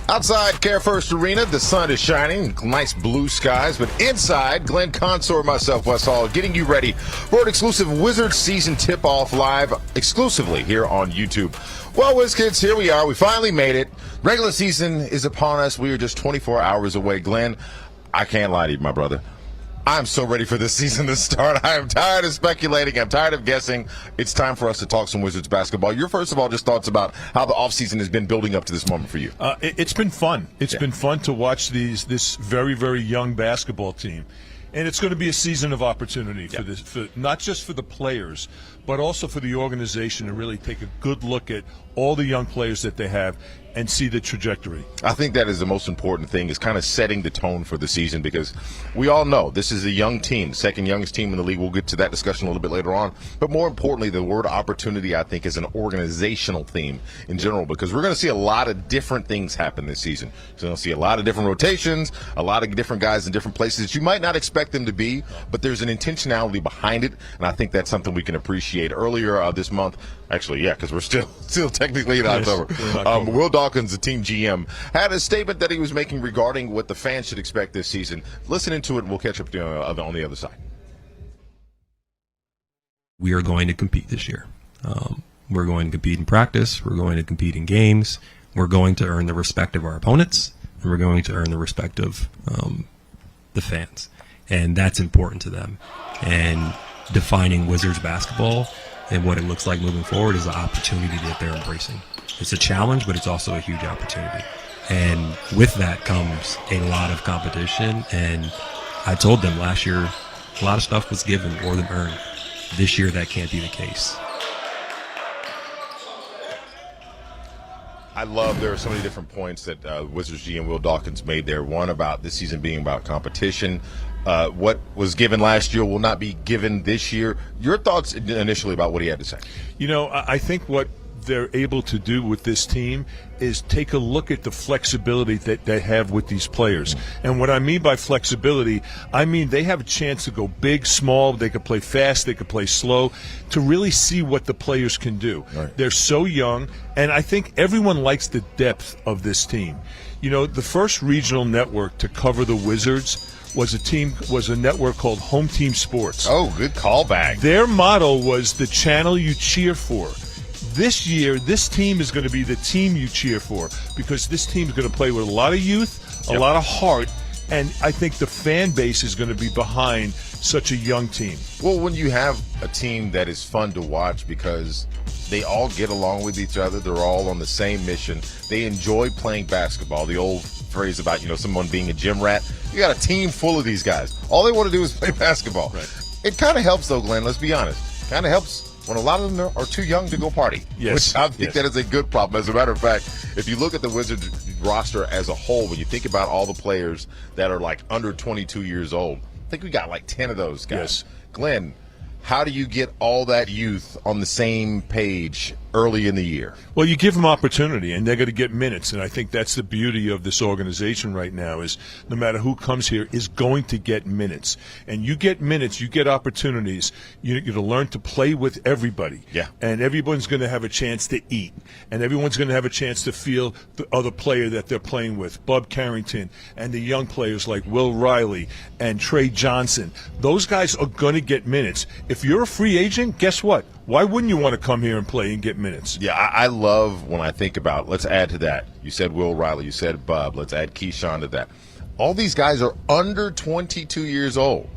Outside Care First Arena, the sun is shining, nice blue skies, but inside, Glenn Consor, myself, Wes Hall, getting you ready for an exclusive Wizards season tip-off live exclusively here on YouTube. Well, WizKids, here we are. We finally made it. Regular season is upon us. We are just 24 hours away. Glenn, I can't lie to you, my brother. I'm so ready for this season to start. I am tired of speculating. I'm tired of guessing. It's time for us to talk some Wizards basketball. Your first of all, just thoughts about how the offseason has been building up to this moment for you. It's been fun. It's been fun to watch this very, very young basketball team. And it's going to be a season of opportunity for this, for not just for the players, but also for the organization to really take a good look at all the young players that they have and see the trajectory. I think that is the most important thing, is kind of setting the tone for the season, because we all know this is a young team, second youngest team in the league. We'll get to that discussion a little bit later on. But more importantly, the word opportunity, I think, is an organizational theme in general, because we're going to see a lot of different things happen this season. So you're going to see a lot of different rotations, a lot of different guys in different places that you might not expect them to be, but there's an intentionality behind it, and I think that's something we can appreciate. Earlier this month, actually, because we're still technically in October. Will Dawkins, the team GM, had a statement that he was making regarding what the fans should expect this season. Listen into it, and we'll catch up on the other side. We are going to compete this year. We're going to compete in practice. We're going to compete in games. We're going to earn the respect of our opponents, and we're going to earn the respect of the fans. And that's important to them. And defining Wizards basketball and what it looks like moving forward is an opportunity that they're embracing. It's a challenge, but it's also a huge opportunity. And with that comes a lot of competition. And I told them last year, a lot of stuff was given more than earned. This year, that can't be the case. I love there are so many different points that Wizards GM Will Dawkins made there. One about this season being about competition. What was given last year will not be given this year. Your thoughts initially about what he had to say? You know, I think what they're able to do with this team is take a look at the flexibility that they have with these players. And what I mean by flexibility, I mean they have a chance to go big, small, they could play fast, they could play slow, to really see what the players can do. Right. They're so young, and I think everyone likes the depth of this team. You know, the first regional network to cover the Wizards was a network called Home Team Sports. Oh, good callback. Their motto was the channel you cheer for. This year, this team is going to be the team you cheer for, because this team is going to play with a lot of youth, a lot of heart, and I think the fan base is going to be behind such a young team. Well, when you have a team that is fun to watch because they all get along with each other, they're all on the same mission, they enjoy playing basketball. The old phrase about, someone being a gym rat. You got a team full of these guys. All they want to do is play basketball. Right. It kind of helps, though, Glenn, let's be honest. Kind of helps when a lot of them are too young to go party. Yes. Which I think that is a good problem. As a matter of fact, if you look at the Wizards roster as a whole, when you think about all the players that are like under 22 years old, I think we got like 10 of those guys. Yes. Glenn, how do you get all that youth on the same page early in the year? Well, you give them opportunity, and they're going to get minutes, and I think that's the beauty of this organization right now, is no matter who comes here is going to get minutes. And you get minutes, you get opportunities. You're going to learn to play with everybody. Yeah. And everyone's going to have a chance to eat, and everyone's going to have a chance to feel the other player that they're playing with. Bub Carrington and the young players like Will Riley and Tre Johnson. Those guys are going to get minutes. If you're a free agent, guess what? Why wouldn't you want to come here and play and get minutes? Yeah, I love when I think about, let's add to that. You said Will Riley, you said Bub, let's add Keshan to that. All these guys are under 22 years old.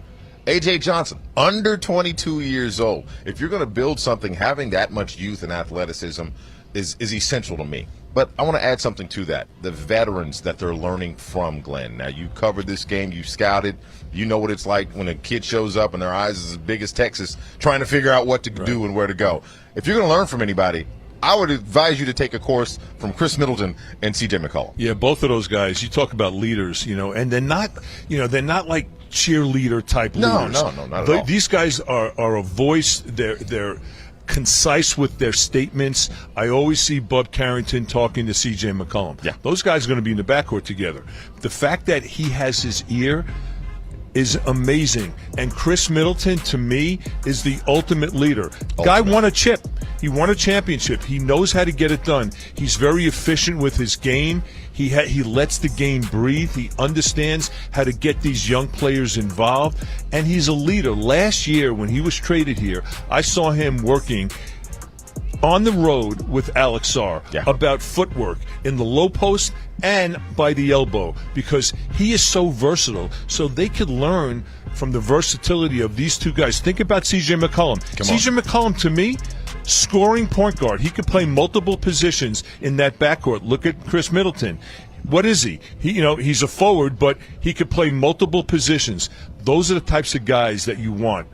A.J. Johnson, under 22 years old. If you're going to build something, having that much youth and athleticism is essential to me. But I want to add something to that. The veterans that they're learning from, Glenn. Now, you covered this game. You scouted. You know what it's like when a kid shows up and their eyes is as big as Texas, trying to figure out what to do and where to go. If you're going to learn from anybody, I would advise you to take a course from Chris Middleton and C.J. McCollum. Yeah, both of those guys. You talk about leaders, and they're not like cheerleader type leaders. No, not at all. These guys are a voice. They're concise with their statements. I always see Bub Carrington talking to C.J. McCollum. Yeah. Those guys are going to be in the backcourt together. The fact that he has his ear is amazing. And Chris Middleton, to me, is the ultimate leader. Guy won a chip. He won a championship. He knows how to get it done. He's very efficient with his game. He lets the game breathe. He understands how to get these young players involved. And he's a leader. Last year, when he was traded here, I saw him working on the road with Alex Sarr about footwork in the low post and by the elbow, because he is so versatile. So they could learn from the versatility of these two guys. Think about C.J. McCollum. C.J. McCollum, to me, scoring point guard. He could play multiple positions in that backcourt. Look at Chris Middleton. What is he? He's a forward, but he could play multiple positions. Those are the types of guys that you want.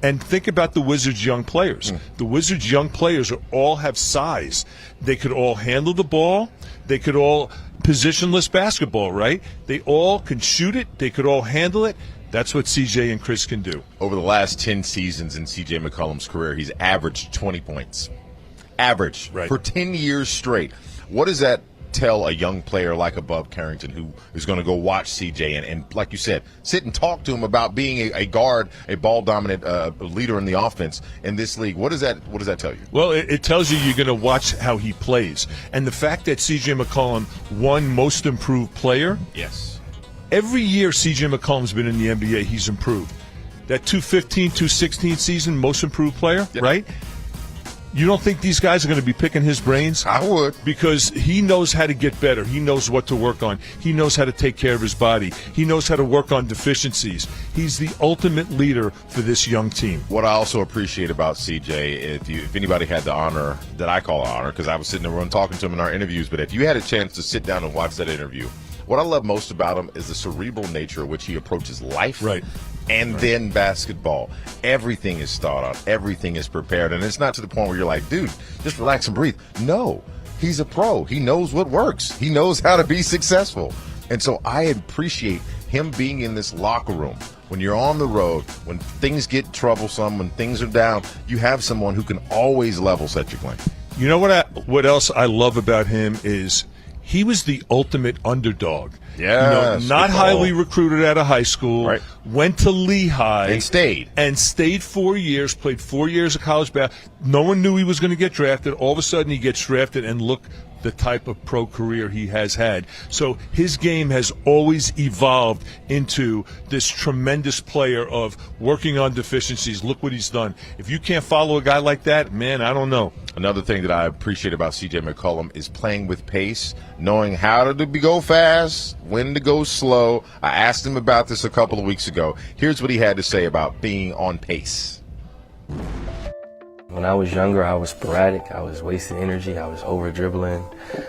And think about the Wizards' young players. The Wizards' young players all have size. They could all handle the ball. They could all positionless basketball, right? They all can shoot it. They could all handle it. That's what CJ and Chris can do. Over the last 10 seasons in CJ McCollum's career, he's averaged 20 points. Average. Right. For 10 years straight. What does that tell a young player like a Bub Carrington who is going to go watch CJ and like you said, sit and talk to him about being a guard, a ball-dominant leader in the offense in this league? What does that tell you? Well, it tells you you're going to watch how he plays. And the fact that CJ McCollum won Most Improved Player. Yes. Every year CJ McCollum's been in the NBA, he's improved. That 2015, 2016 season, Most Improved Player, right? You don't think these guys are going to be picking his brains? I would. Because he knows how to get better. He knows what to work on. He knows how to take care of his body. He knows how to work on deficiencies. He's the ultimate leader for this young team. What I also appreciate about CJ, if anybody had the honor, that I call an honor, because I was sitting there talking to him in our interviews, but if you had a chance to sit down and watch that interview, what I love most about him is the cerebral nature in which he approaches life. Right. And then basketball. Everything is thought out. Everything is prepared. And it's not to the point where you're like, dude, just relax and breathe. No, he's a pro. He knows what works. He knows how to be successful. And so I appreciate him being in this locker room. When you're on the road, when things get troublesome, when things are down, you have someone who can always level set your claim. You know what else I love about him is he was the ultimate underdog. Yeah, not highly recruited out of high school. Right. Went to Lehigh and stayed 4 years. Played 4 years of college basketball. No one knew he was going to get drafted. All of a sudden, he gets drafted, and look the type of pro career he has had. So his game has always evolved into this tremendous player of working on deficiencies. Look what he's done. If you can't follow a guy like that, man, I don't know. Another thing that I appreciate about C.J. McCollum is playing with pace, knowing how to go fast, when to go slow. I asked him about this a couple of weeks ago. Here's what he had to say about being on pace. When I was younger, I was sporadic. I was wasting energy. I was over-dribbling.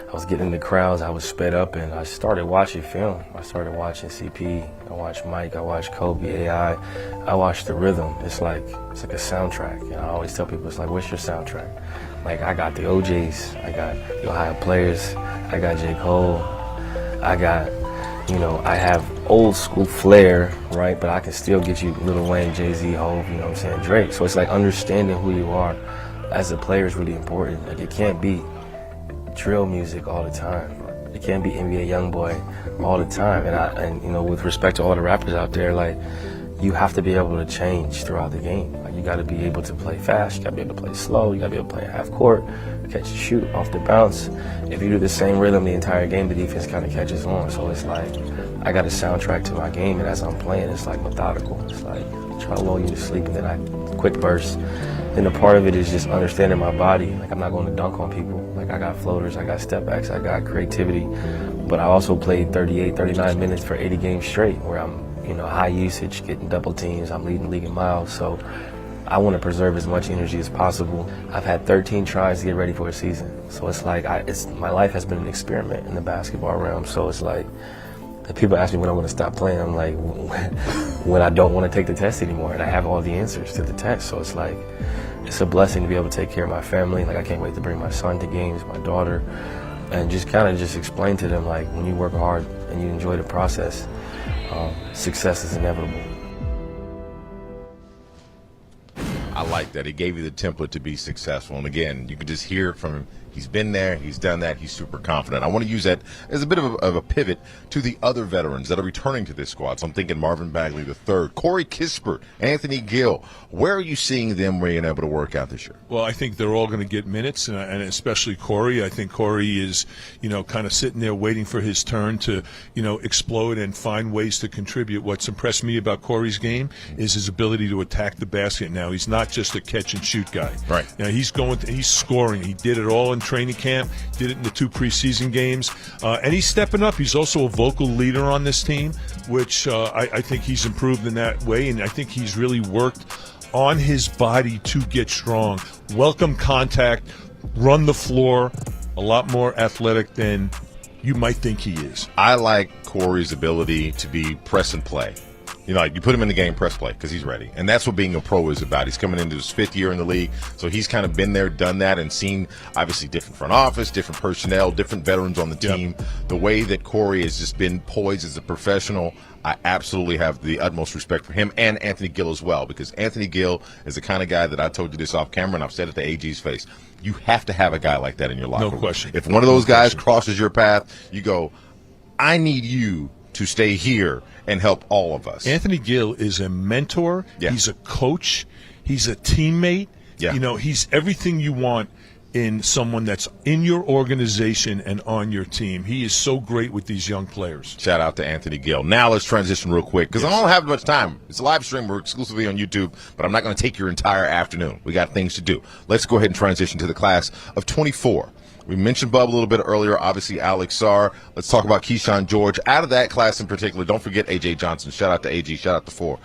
I was getting into crowds. I was sped up, and I started watching film. I started watching CP. I watched Mike. I watched Kobe, AI. I watched the rhythm. It's like a soundtrack. And I always tell people, it's like, what's your soundtrack? Like, I got the OJs. I got the Ohio players. I got J. Cole. I got, I have old school flair, right? But I can still get you Lil Wayne, Jay-Z, Hov, you know what I'm saying, Drake. So it's like understanding who you are as a player is really important. Like, it can't be drill music all the time. It can't be NBA Youngboy all the time. And with respect to all the rappers out there, like, you have to be able to change throughout the game. Like, you got to be able to play fast. You got to be able to play slow. You got to be able to play half court, catch and shoot off the bounce. If you do the same rhythm the entire game, the defense kind of catches on. So it's like, I got a soundtrack to my game, and as I'm playing, it's like methodical. It's like, try to lull you to sleep, and then quick burst. Then a part of it is just understanding my body. Like, I'm not going to dunk on people. Like, I got floaters, I got step backs, I got creativity. But I also played 38, 39 minutes for 80 games straight, where I'm, high usage, getting double teams. I'm leading the league in miles. So I want to preserve as much energy as possible. I've had 13 tries to get ready for a season. So it's like, my life has been an experiment in the basketball realm. So it's like, if people ask me when I want to stop playing, I'm like, when I don't want to take the test anymore, and I have all the answers to the test. So it's like, it's a blessing to be able to take care of my family. Like, I can't wait to bring my son to games, my daughter, and just kind of just explain to them, like, when you work hard and you enjoy the process, success is inevitable. I like that. He gave you the template to be successful. And again, you can just hear it from him. He's been there. He's done that. He's super confident. I want to use that as a bit of a pivot to the other veterans that are returning to this squad. So I'm thinking Marvin Bagley III, Corey Kispert, Anthony Gill. Where are you seeing them being able to work out this year? Well, I think they're all going to get minutes, and especially Corey. I think Corey is, kind of sitting there waiting for his turn to, explode and find ways to contribute. What's impressed me about Corey's game is his ability to attack the basket now. He's not just a catch-and-shoot guy. Right. He's scoring. He did it all in training camp, did it in the 2 preseason games, and he's stepping up. He's also a vocal leader on this team, which I think he's improved in that way, and I think he's really worked on his body to get strong. Welcome contact, run the floor, a lot more athletic than you might think he is. I like Corey's ability to be press and play. You put him in the game, press play, because he's ready. And that's what being a pro is about. He's coming into his 5th year in the league, so he's kind of been there, done that, and seen, obviously, different front office, different personnel, different veterans on the team. Yep. The way that Corey has just been poised as a professional, I absolutely have the utmost respect for him and Anthony Gill as well, because Anthony Gill is the kind of guy that I told you this off camera, and I've said it to AG's face. You have to have a guy like that in your locker room. No question. If one of those guys crosses your path, you go, I need you to stay here and help all of us. Anthony Gill is a mentor. Yeah. He's a coach. He's a teammate. Yeah. He's everything you want in someone that's in your organization and on your team. He is so great with these young players. Shout out to Anthony Gill. Now let's transition real quick, because I don't have much time. It's a live stream. We're exclusively on YouTube, but I'm not going to take your entire afternoon. We got things to do. Let's go ahead and transition to the class of 24. We mentioned Bub a little bit earlier, obviously Alex Sarr. Let's talk about Keshan George. Out of that class in particular, don't forget A.J. Johnson. Shout out to A.G., shout out to 4.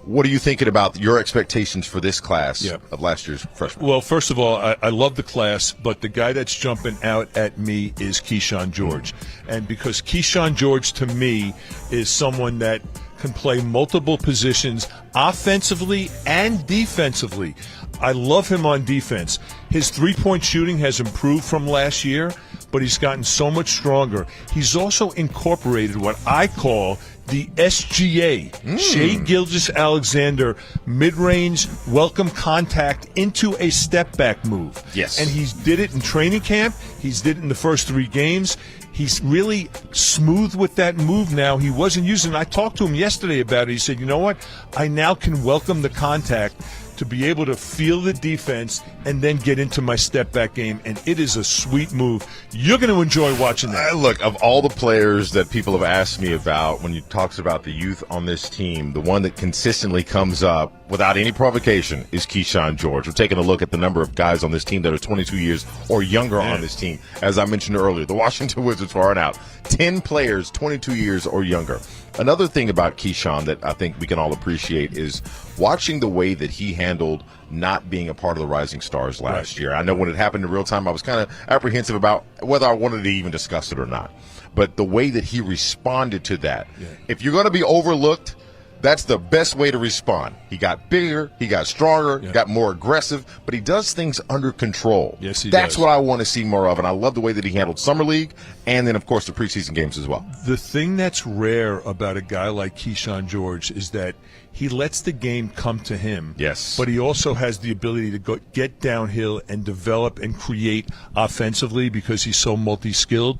What are you thinking about your expectations for this class of last year's freshmen? Well, first of all, I love the class, but the guy that's jumping out at me is Keshan George. And because Keshan George, to me, is someone that can play multiple positions offensively and defensively. I love him on defense. His three-point shooting has improved from last year, but he's gotten so much stronger. He's also incorporated what I call the SGA, Shai Gilgeous-Alexander, mid-range welcome contact into a step-back move. Yes. And he did it in training camp. He's did it in the first 3 games. He's really smooth with that move now. He wasn't using it. I talked to him yesterday about it. He said, you know what? I now can welcome the contact to be able to feel the defense and then get into my step-back game, and it is a sweet move. You're going to enjoy watching that. Look, of all the players that people have asked me about when you talks about the youth on this team, the one that consistently comes up without any provocation is Keshan George. We're taking a look at the number of guys on this team that are 22 years or younger on this team. As I mentioned earlier, the Washington Wizards far and out. 10 players, 22 years or younger. Another thing about Keshan that I think we can all appreciate is watching the way that he handled not being a part of the Rising Stars last year. I know when it happened in real time, I was kind of apprehensive about whether I wanted to even discuss it or not. But the way that he responded to that, if you're going to be overlooked, that's the best way to respond. He got bigger, he got stronger, got more aggressive, but he does things under control. Yes, he That's does. what I want to see more of, and I love the way that he handled Summer League and then, of course, the preseason games as well. The thing that's rare about a guy like Keshan George is that he lets the game come to him. Yes. But he also has the ability to get downhill and develop and create offensively because he's so multi-skilled.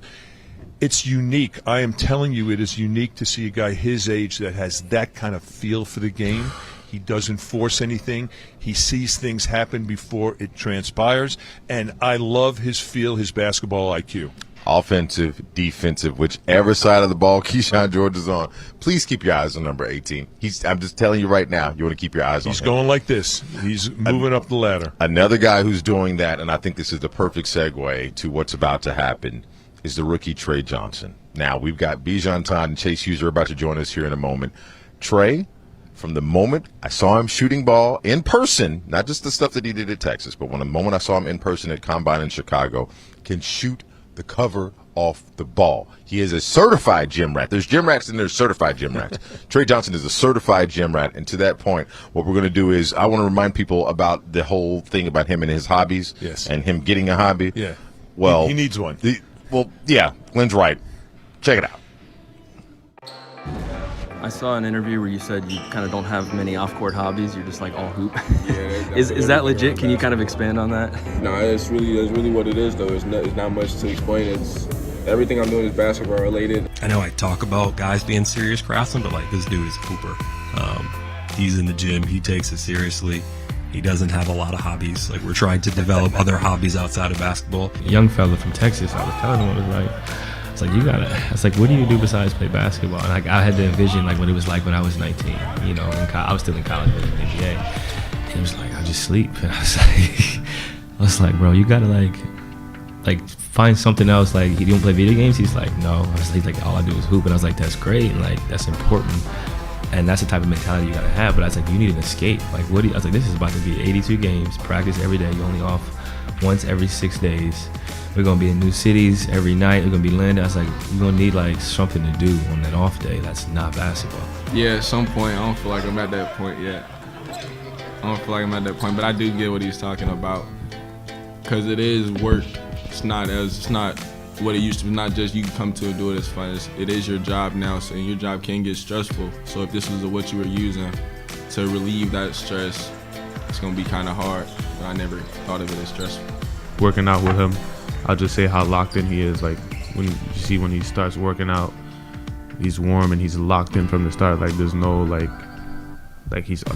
It's unique. I am telling you, it is unique to see a guy his age that has that kind of feel for the game. He doesn't force anything. He sees things happen before it transpires. And I love his feel, his basketball IQ. Offensive, defensive, whichever side of the ball Keshan George is on, please keep your eyes on number 18. I'm just telling you right now, you want to keep your eyes on him. He's going like this. He's moving up the ladder. Another guy who's doing that, and I think this is the perfect segue to what's about to happen, is the rookie Tre Johnson. Now, we've got Bijan Todd and Chase Hughes are about to join us here in a moment. Tre, from the moment I saw him shooting ball in person, not just the stuff that he did at Texas, but when the moment I saw him in person at Combine in Chicago, can shoot the cover off the ball. He is a certified gym rat. There's gym rats and there's certified gym rats. Tre Johnson is a certified gym rat. And to that point, what we're going to do is I want to remind people about the whole thing about him and his hobbies and him getting a hobby. Yeah. Well, he needs one. Well, yeah, Lynn's right. Check it out. I saw an interview where you said you kind of don't have many off-court hobbies. You're just like all hoop. Yeah. Is that legit? Can you kind of expand on that? No, that's really what it is, though. It's not much to explain. It's everything I'm doing is basketball related. I know I talk about guys being serious craftsmen, but like this dude is a hooper. He's in the gym. He takes it seriously. He doesn't have a lot of hobbies. Like, we're trying to develop other hobbies outside of basketball. A young fella from Texas, I was telling him, it's like, I was like, what do you do besides play basketball? And I had to envision like what it was like when I was 19. You know, I was still in college, but in the NBA. And he was like, I just sleep. And I was like, bro, you gotta like find something else. Like, you don't play video games? He's like, no. He's like, all I do is hoop. And I was like, that's great, and like that's important. And that's the type of mentality you gotta have. But I was like, you need an escape. Like, I was like, this is about to be 82 games, practice every day. You're only off once every 6 days. We're gonna be in new cities every night. We're gonna be landing. I was like, you're gonna need like something to do on that off day. That's not basketball. Yeah, at some point, I don't feel like I'm at that point yet. But I do get what he's talking about. Cause it is work. It's not what it used to be. Not just you can come to and do it as fun. It is your job now, so your job can get stressful. So if this was what you were using to relieve that stress, it's gonna be kind of hard. But I never thought of it as stressful. Working out with him, I'll just say how locked in he is. Like, when he starts working out, he's warm and he's locked in from the start. Like, there's no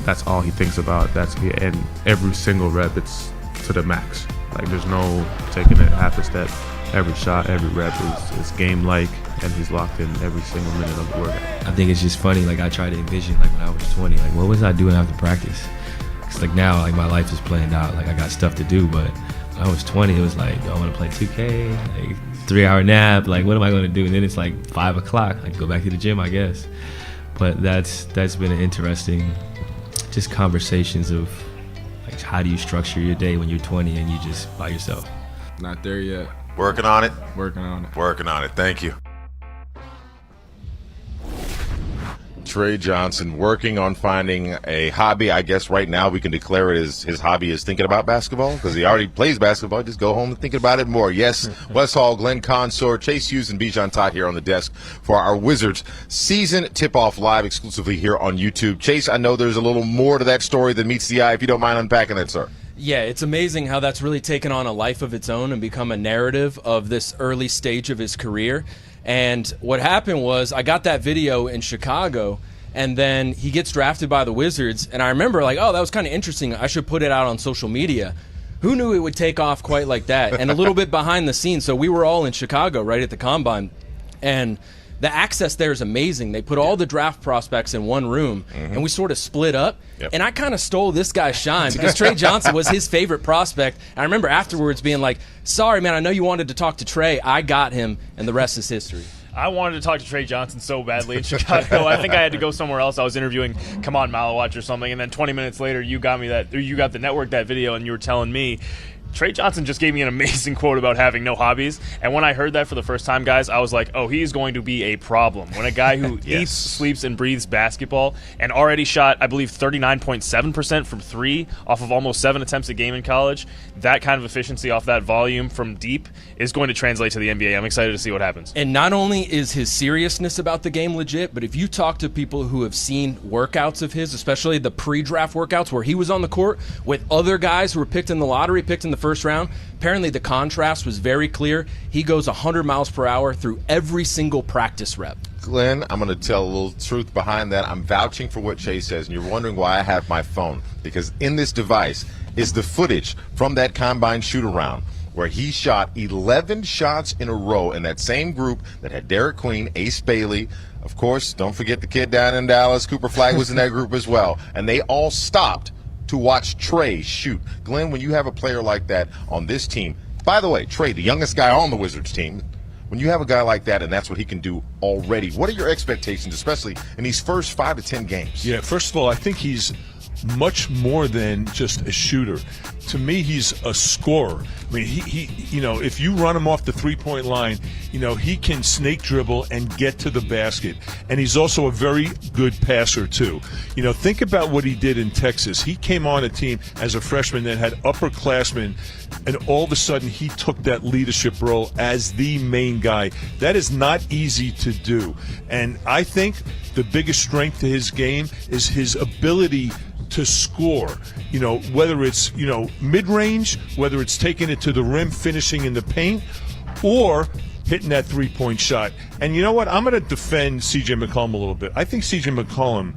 that's all he thinks about. And every single rep, it's to the max. Like, there's no taking it half a step. Every shot, every rep is game-like, and he's locked in every single minute of the workout. I think it's just funny. Like, I try to envision like when I was 20. Like, what was I doing after practice? It's like now, like my life is planned out. Like, I got stuff to do, but when I was 20, it was like, I want to play 2K, like 3-hour nap. Like, what am I going to do? And then it's like 5 o'clock. I go back to the gym, I guess. But that's been an interesting, just conversations of like, how do you structure your day when you're 20 and you just by yourself? Not there yet. Working on it. Working on it. Thank you. Tre Johnson working on finding a hobby. I guess right now we can declare it as his hobby is thinking about basketball because he already plays basketball. Just go home and thinking about it more. Yes, Wes Hall, Glenn Consor, Chase Hughes, and Bijan Todd here on the desk for our Wizards season tip-off live exclusively here on YouTube. Chase, I know there's a little more to that story than meets the eye. If you don't mind unpacking that, sir. Yeah, it's amazing how that's really taken on a life of its own and become a narrative of this early stage of his career. And what happened was I got that video in Chicago, and then he gets drafted by the Wizards. And I remember like, oh, that was kind of interesting. I should put it out on social media. Who knew it would take off quite like that? And a little bit behind the scenes. So we were all in Chicago right at the Combine. And the access there is amazing. They put all the draft prospects in one room, and we sort of split up. Yep. And I kind of stole this guy's shine because Tre Johnson was his favorite prospect. And I remember afterwards being like, sorry, man, I know you wanted to talk to Tre. I got him, and the rest is history. I wanted to talk to Tre Johnson so badly in Chicago. I think I had to go somewhere else. I was interviewing Come On Malawatch or something, and then 20 minutes later, you got the network that video, and you were telling me Tre Johnson just gave me an amazing quote about having no hobbies. And when I heard that for the first time, guys, I was like, oh, he's going to be a problem. When a guy who eats, sleeps, and breathes basketball and already shot, I believe, 39.7% from three off of almost 7 attempts a game in college, that kind of efficiency off that volume from deep is going to translate to the NBA. I'm excited to see what happens. And not only is his seriousness about the game legit, but if you talk to people who have seen workouts of his, especially the pre-draft workouts where he was on the court with other guys who were picked in the lottery, picked in the first round, apparently the contrast was very clear. He goes 100 miles per hour through every single practice rep. Glenn, I'm going to tell a little truth behind that. I'm vouching for what Chase says, and you're wondering why I have my phone. Because in this device is the footage from that Combine shoot-around where he shot 11 shots in a row in that same group that had Derek Queen, Ace Bailey. Of course, don't forget the kid down in Dallas. Cooper Flagg was in that group as well. And they all stopped to watch Tre shoot. Glenn, when you have a player like that on this team, by the way, Tre, the youngest guy on the Wizards team, when you have a guy like that and that's what he can do already, what are your expectations, especially in these first 5 to 10 games? Yeah, first of all, I think he's much more than just a shooter. To me, he's a scorer. I mean, he if you run him off the three-point line, he can snake dribble and get to the basket. And he's also a very good passer, too. Think about what he did in Texas. He came on a team as a freshman that had upperclassmen, and all of a sudden he took that leadership role as the main guy. That is not easy to do. And I think the biggest strength to his game is his ability to score, whether it's, mid-range, whether it's taking it to the rim, finishing in the paint, or hitting that three-point shot. And you know what? I'm going to defend C.J. McCollum a little bit. I think C.J. McCollum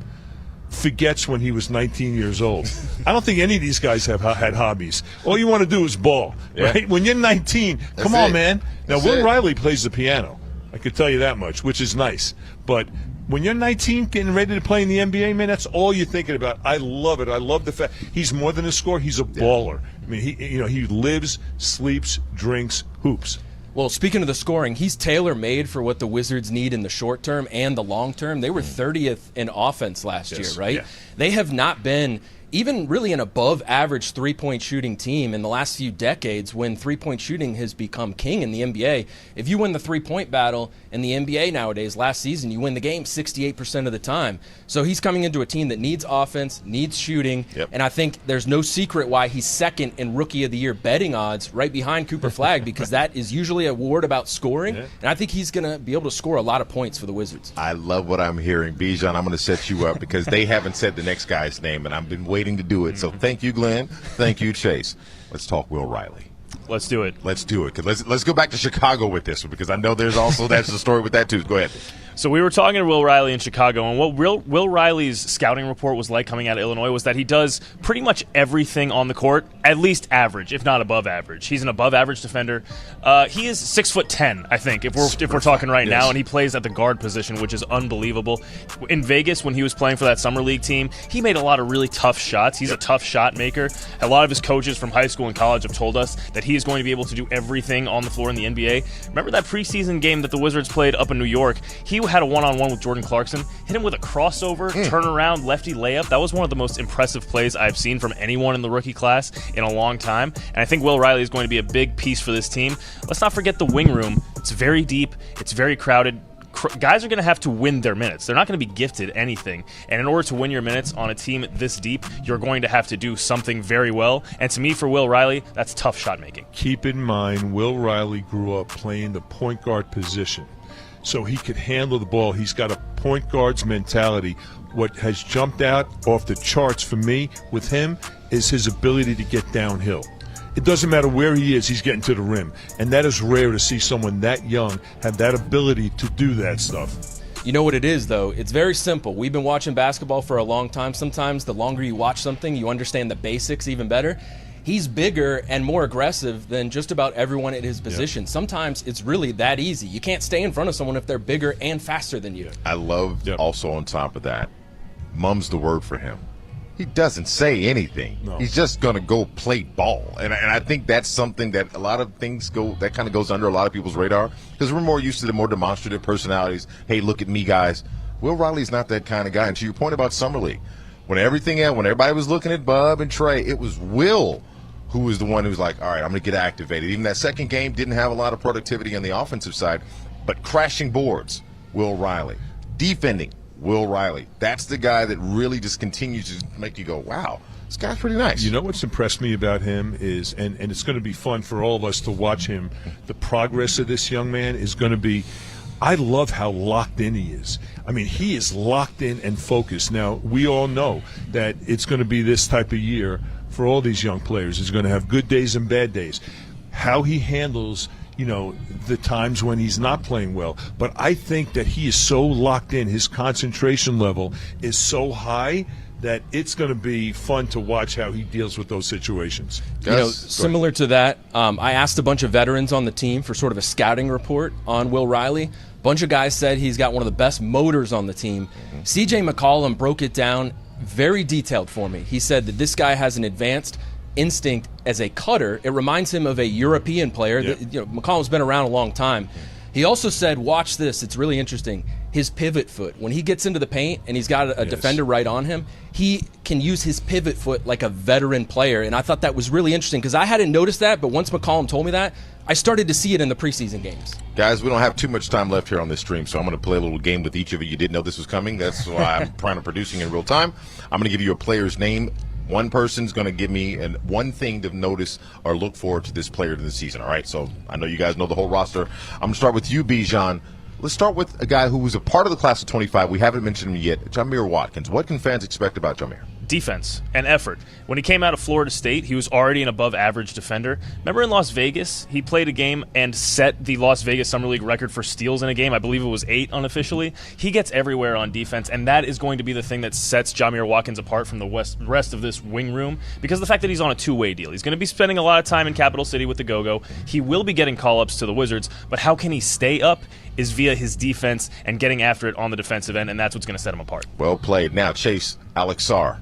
forgets when he was 19 years old. I don't think any of these guys have had hobbies. All you want to do is ball, right? When you're 19, come on, man. Now, Will Riley plays the piano. I could tell you that much, which is nice. But when you're 19, getting ready to play in the NBA, man, that's all you're thinking about. I love it. I love the fact he's more than a scorer. He's a baller. I mean, he lives, sleeps, drinks, hoops. Well, speaking of the scoring, he's tailor-made for what the Wizards need in the short term and the long term. They were 30th in offense last year, right? Yeah. They have not been even really an above-average three-point shooting team in the last few decades when three-point shooting has become king in the NBA. If you win the three-point battle in the NBA nowadays, last season, you win the game 68% of the time. So he's coming into a team that needs offense, needs shooting, and I think there's no secret why he's second in Rookie of the Year betting odds right behind Cooper Flagg, because that is usually a award about scoring, and I think he's going to be able to score a lot of points for the Wizards. I love what I'm hearing. Bijan, I'm going to set you up because they haven't said the next guy's name, and I've been waiting to do it. So thank you, Glenn. Thank you, Chase. Let's talk Will Riley. Let's do it. Let's do it. Let's go back to Chicago with this one, because I know that's the story with that too. Go ahead. So we were talking to Will Riley in Chicago, and what Will Riley's scouting report was like coming out of Illinois was that he does pretty much everything on the court, at least average, if not above average. He's an above-average defender. He is 6'10", I think, if we're talking right now, and he plays at the guard position, which is unbelievable. In Vegas, when he was playing for that summer league team, he made a lot of really tough shots. He's a tough shot maker. A lot of his coaches from high school and college have told us that he is going to be able to do everything on the floor in the NBA. Remember that preseason game that the Wizards played up in New York? He had a one-on-one with Jordan Clarkson, hit him with a crossover, turnaround, lefty layup. That was one of the most impressive plays I've seen from anyone in the rookie class in a long time, and I think Will Riley is going to be a big piece for this team. Let's not forget the wing room. It's very deep. It's very crowded. Guys are going to have to win their minutes. They're not going to be gifted anything. And in order to win your minutes on a team this deep, you're going to have to do something very well. And to me, for Will Riley, that's tough shot making. Keep in mind, Will Riley grew up playing the point guard position, so he could handle the ball. He's got a point guard's mentality. What has jumped out off the charts for me with him is his ability to get downhill. It doesn't matter where he is, he's getting to the rim. And that is rare to see someone that young have that ability to do that stuff. You know what it is, though? It's very simple. We've been watching basketball for a long time. Sometimes the longer you watch something, you understand the basics even better. He's bigger and more aggressive than just about everyone at his position. Yep. Sometimes it's really that easy. You can't stay in front of someone if they're bigger and faster than you. I love also on top of that, mum's the word for him. He doesn't say anything. No. He's just going to go play ball. And I think that's something that a lot of things that kind of goes under a lot of people's radar, because we're more used to the more demonstrative personalities. Hey, look at me, guys. Will Riley's not that kind of guy. And to your point about Summer League, when everybody was looking at Bub and Trey, it was Will who was the one who was like, all right, I'm going to get activated. Even that second game didn't have a lot of productivity on the offensive side, but crashing boards, Will Riley. Defending, Will Riley. That's the guy that really just continues to make you go, wow, this guy's pretty nice. You know what's impressed me about him is, and it's going to be fun for all of us to watch him, the progress of this young man is going to be, I love how locked in he is. I mean, he is locked in and focused. Now, we all know that it's going to be this type of year for all these young players. He's going to have good days and bad days. How he handles, the times when he's not playing well. But I think that he is so locked in. His concentration level is so high that it's going to be fun to watch how he deals with those situations. Similar to that, I asked a bunch of veterans on the team for sort of a scouting report on Will Riley. A bunch of guys said he's got one of the best motors on the team. C.J. McCollum broke it down very detailed for me. He said that this guy has an advanced instinct as a cutter. It reminds him of a European player. Yep. McCollum's been around a long time. He also said, watch this, it's really interesting, his pivot foot. When he gets into the paint and he's got a defender right on him, he can use his pivot foot like a veteran player. And I thought that was really interesting because I hadn't noticed that, but once McCollum told me that, I started to see it in the preseason games. Guys, we don't have too much time left here on this stream, so I'm going to play a little game with each of you. You didn't know this was coming. That's why I'm trying to producing in real time. I'm going to give you a player's name. One person's going to give me one thing to notice or look forward to this player this season, all right? So I know you guys know the whole roster. I'm going to start with you, Bijan. Let's start with a guy who was a part of the class of 25. We haven't mentioned him yet, Jamir Watkins. What can fans expect about Jamir? Defense and effort. When he came out of Florida State, he was already an above-average defender. Remember in Las Vegas, he played a game and set the Las Vegas Summer League record for steals in a game. I believe it was 8 unofficially. He gets everywhere on defense, and that is going to be the thing that sets Jamir Watkins apart from the rest of this wing room because of the fact that he's on a two-way deal. He's going to be spending a lot of time in Capital City with the Go-Go. He will be getting call-ups to the Wizards, but how can he stay up is via his defense and getting after it on the defensive end, and that's what's going to set him apart. Well played. Now, Chase Alexar.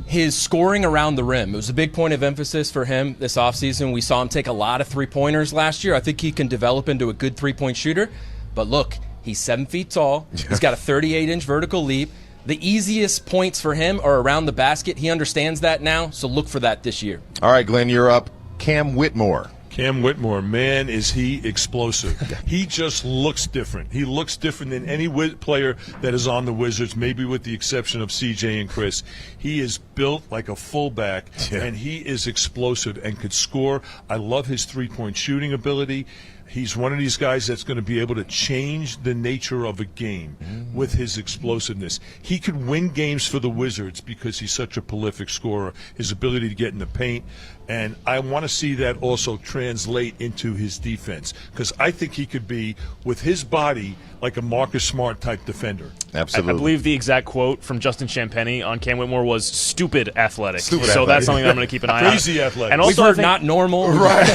His scoring around the rim. It was a big point of emphasis for him this offseason. We saw him take a lot of three-pointers last year. I think he can develop into a good three-point shooter. But look, he's 7 feet tall. He's got a 38-inch vertical leap. The easiest points for him are around the basket. He understands that now, so look for that this year. All right, Glenn, you're up. Cam Whitmore. Cam Whitmore, man, is he explosive. He just looks different. He looks different than any player that is on the Wizards, maybe with the exception of CJ and Chris. He is built like a fullback, and he is explosive and could score. I love his three-point shooting ability. He's one of these guys that's going to be able to change the nature of a game with his explosiveness. He could win games for the Wizards because he's such a prolific scorer, his ability to get in the paint. And I want to see that also translate into his defense because I think he could be, with his body, like a Marcus Smart type defender. Absolutely. I believe the exact quote from Justin Champagnie on Cam Whitmore was stupid athletic. Stupid so athletic. that's something that I'm going to keep an eye on. Crazy athletic. And also, We've heard not normal. Right.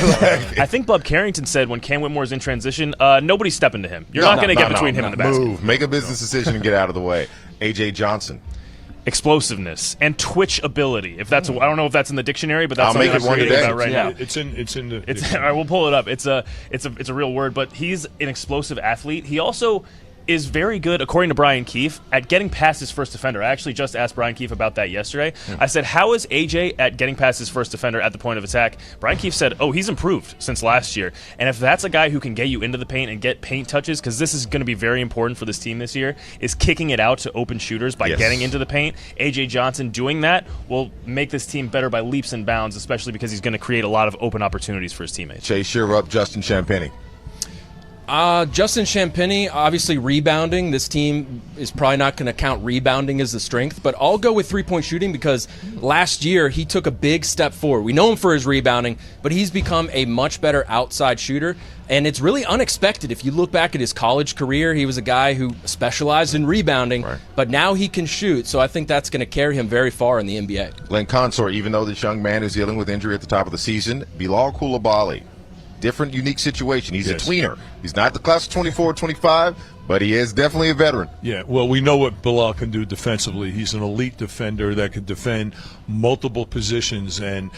I think Bub Carrington said when Cam Whitmore's in transition, nobody's stepping to him. You're not going to get between him and the basket. Move. Make a business decision and get out of the way. A.J. Johnson. Explosiveness and twitch ability. If that's, I don't know if that's in the dictionary, but that's I'll something make it I'm one reading today. about right now. It's in the. All right, we'll pull it up. It's a real word, but he's an explosive athlete. He also is very good, according to Brian Keefe, at getting past his first defender. I actually just asked Brian Keefe about that yesterday. I said, how is AJ at getting past his first defender at the point of attack? Brian Keefe said, he's improved since last year. And if that's a guy who can get you into the paint and get paint touches, because this is going to be very important for this team this year, is kicking it out to open shooters by getting into the paint. AJ Johnson doing that will make this team better by leaps and bounds, especially because he's going to create a lot of open opportunities for his teammates. Chase, you're up. Justin Champagnie. Justin Champagnie, obviously rebounding. This team is probably not going to count rebounding as a strength, but I'll go with three-point shooting because last year he took a big step forward. We know him for his rebounding, but he's become a much better outside shooter, and it's really unexpected. If you look back at his college career, he was a guy who specialized in rebounding, but now he can shoot, so I think that's going to carry him very far in the NBA. Glenn Consor, even though this young man is dealing with injury at the top of the season, Bilal Coulibaly. Different, unique situation. He's a tweener. He's not the class of 24, 25, but he is definitely a veteran. Yeah, well, we know what Bilal can do defensively. He's an elite defender that can defend multiple positions, and,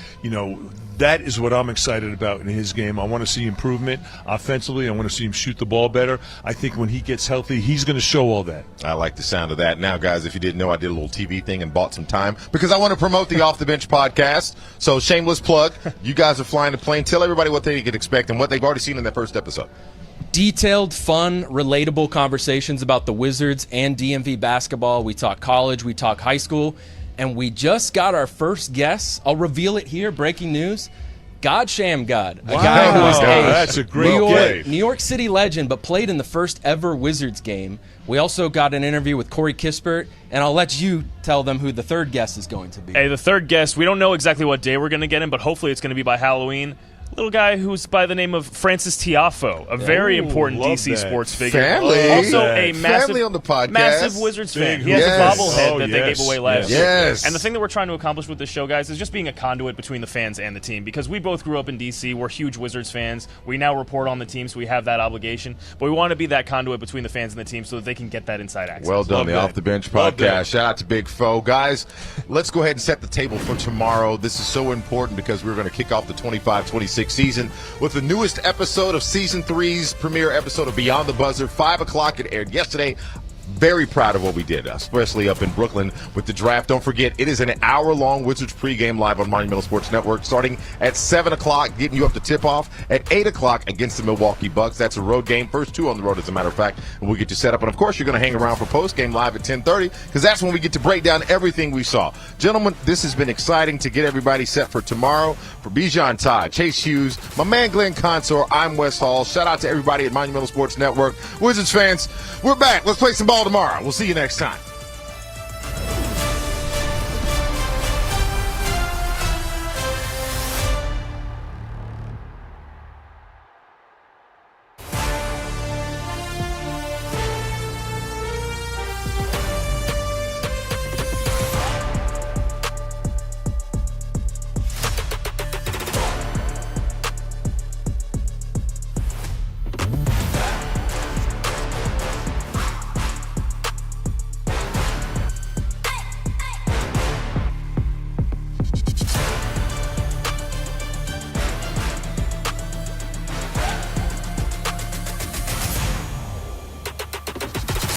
that is what I'm excited about in his game. I want to see improvement offensively. I want to see him shoot the ball better. I think when he gets healthy, he's going to show all that. I like the sound of that. Now, guys, if you didn't know, I did a little TV thing and bought some time because I want to promote the Off the Bench podcast. So, shameless plug. You guys are flying the plane. Tell everybody what they can expect and what they've already seen in that first episode. Detailed, fun, relatable conversations about the Wizards and DMV basketball. We talk college, we talk high school, and we just got our first guest. I'll reveal it here, breaking news. God Shamgod, a guy who is that's a great New York City legend, but played in the first ever Wizards game. We also got an interview with Corey Kispert, and I'll let you tell them who the third guest is going to be. Hey, the third guest, we don't know exactly what day we're going to get him, but hopefully it's going to be by Halloween. Little guy who's by the name of Francis Tiafoe, a very important DC sports figure. Family. Also a Family on the podcast. massive Wizards fan. He has a bobblehead that they gave away last year. And the thing that we're trying to accomplish with this show, guys, is just being a conduit between the fans and the team, because we both grew up in DC. We're huge Wizards fans. We now report on the team, so we have that obligation. But we want to be that conduit between the fans and the team so that they can get that inside access. Well done, the Off the Bench podcast. Shout out to Big Foe. Guys, let's go ahead and set the table for tomorrow. This is so important because we're going to kick off the 25-26 2006 season with the newest episode of Season 3's premiere episode of Beyond the Buzzer. 5 o'clock, it aired yesterday. Very proud of what we did, especially up in Brooklyn with the draft. Don't forget, it is an hour-long Wizards pregame live on Monumental Sports Network, starting at 7 o'clock, getting you up to tip-off at 8 o'clock against the Milwaukee Bucks. That's a road game, first 2 on the road, as a matter of fact, and we'll get you set up. And, of course, you're going to hang around for postgame live at 10:30 because that's when we get to break down everything we saw. Gentlemen, this has been exciting to get everybody set for tomorrow. For Bijan Todd, Chase Hughes, my man Glenn Consor, I'm Wes Hall. Shout out to everybody at Monumental Sports Network. Wizards fans, we're back. Let's play some ball tomorrow. We'll see you next time.